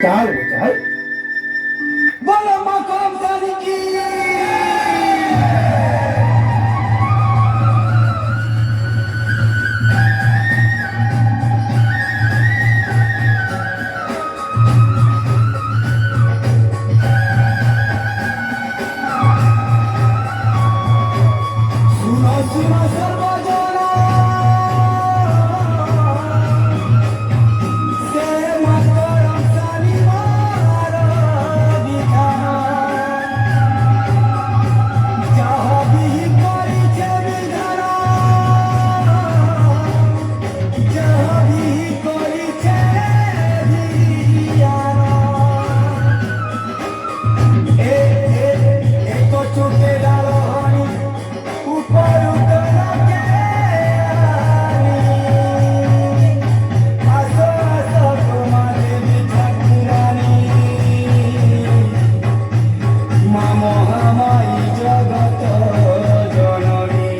चाल वो चाल बोलो माँ करमचारी की। सुनो सुनो सर्वजना से माँ करमचारी मारो बिखाना जहाँ भी करी छे बिखाना जहाँ भी करी छे बिखाना एक तो चुके डालो हनी ऊपर उतर के आसो आसो तुम्हारे बिछड़ानी मामो हमारी जगत जननी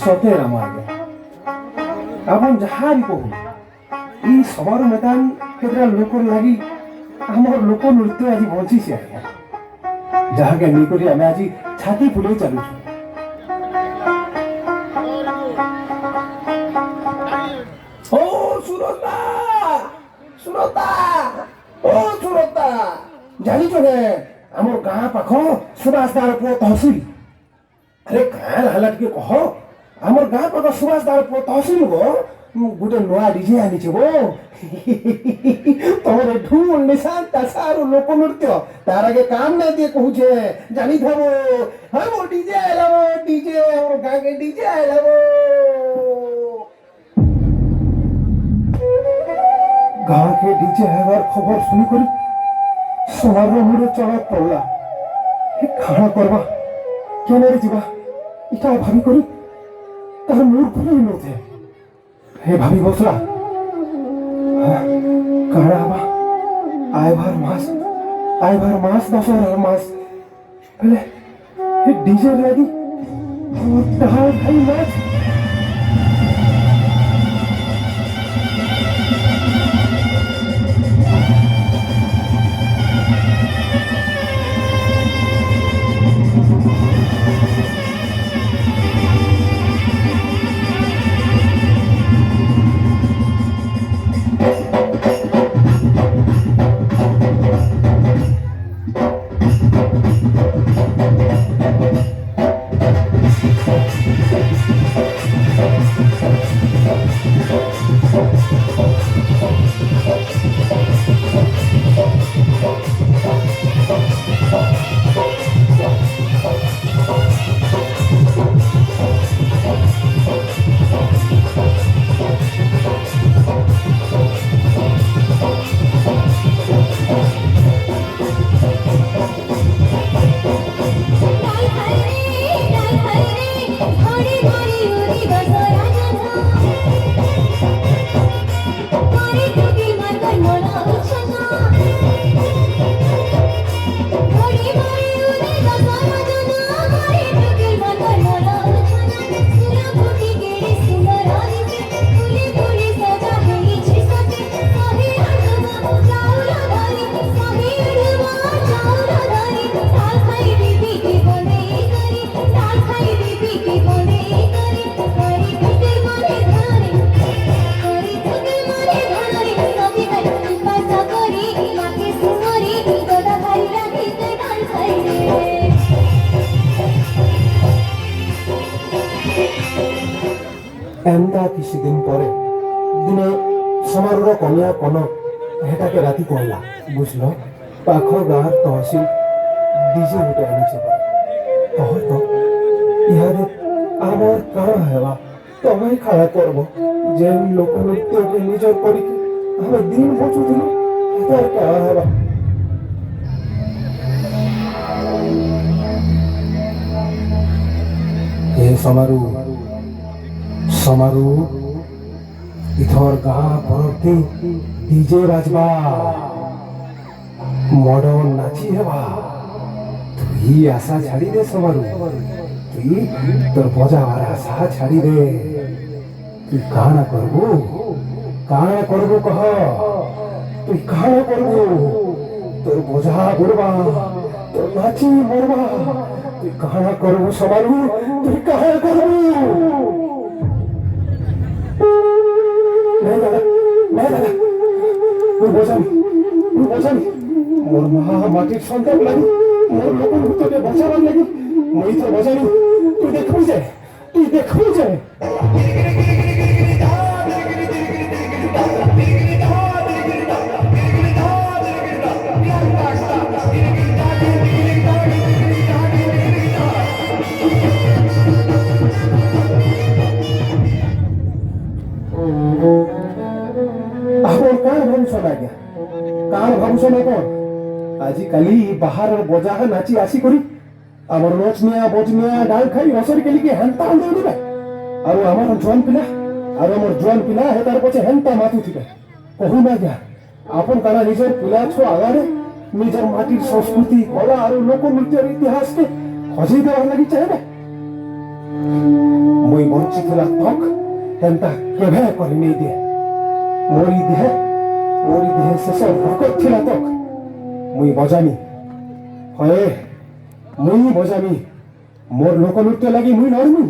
सतेर आमार आपण जहाँ भी कहू ई सवार मैदान केतरा लोकर लागी आमर लोक नृत्य आज बंची से जहाँ के निकरी आमे आज छाती फुले चलु ओ सुरता सुरता ओ सुरता जानी जो ने आमर गाँ पाख सुभाषदार पुओ तहसील अरे कहाँ हालत के कह आमर गाँ पाख सुभाषदार पुओ तहसील हो गोटे नुआ डीजे आनी वो तमर ढूल निशान सारू लोक नृत्य तार आगे काम नहीं दिए कहूचे जानी था वो हाँ वो डीजे आला वो डीजे और गाँव के डीजे आला वो गाँव के डीजे आवार खबर सुनी करी समार मुड़े चला पड़ला खाना करवा क्या मेरे जीवा इटा भाभी करी तार मूड खुली न थे हे भाभी बसला काड़ा बा आयभार मास दशहरार मास पहले हे डीजे लगी और ताल भाई नाच एंता किसी दिन परे दिने समारोह कन्या कनक हेटा के राती कहला बुझल पाख गाँव तहसील डीजे गोटे आनी कह तो इहारे आमर काण हेबा तमे खाड़ा करब जेन लोक नृत्य के निजर करिके हमें दिन बचुथिलु हेतार काण हेबा ये समारू इथर गाँ परते डीजे बाजबा मॉडर्न नाची हेबा तुई आशा छाड़ी दे समारू तुई तोर बजावार आशा छाड़ी दे तुई काना करबो कह তুই কাহা করবো তোর বোঝা বুড়বা তোর নাচি মরবা তুই কাহা করবো সবারু তুই কাহা করবো নাই দাদা নাই দাদা তুই বোঝাবি মোর মা মাটির সন্তান লাগি মোর লোকের তোকে বাঁচাবার লাগি মই তো বোঝাবি তুই দেখবি যায় ଆପଣ କାଣ ଭାବୁଛନ୍ ଆଜ୍ଞା କାଣ ଭାବୁଛନ୍ ଆପଣ ଆଜିକାଲି ବାହାର ବଜାହ ନାଚି ଆସିକରି ଆମର ନଚନିଆ ବଜନିଆ ଡାଲ ଖାଇ ରସରେ କେଲିକି ହେନ୍ତା ଦେଉଥିବେ ଆଉ ଆମର ଜୁଆନ ପିଲା ଆଉ ଆମର ଜୁଆନ ପିଲା ହେତାର ପଛେ ହେନ୍ତା ମାତୁଥିବେ କହୁନ ଆଜ୍ଞା ଆପଣ କାଣା ନିଜର ପିଲା ଛୁଆ ଆଗାରେ ନିଜର ମାଟିର ସଂସ୍କୃତି କଳା ଆଉ ଲୋକ ନୃତ୍ୟର ଇତିହାସକେ ହଜେଇ ଦେବାର ଲାଗି ଚାହିଁବେ ମୁଇଁ ବଞ୍ଚିଥିଲା ତକ୍ ହେନ୍ତା କେବେ କରି ନେଇ ଦିଏ ମୋରି ଦେହେ ଶେଷ ଭକତ ଥିଲା ତକ୍ ମୁଇଁ ବଜାମି ହଏ ମୁଇଁ ବଜାମି মোর লোকনৃত্য লাগি মুই লড়মি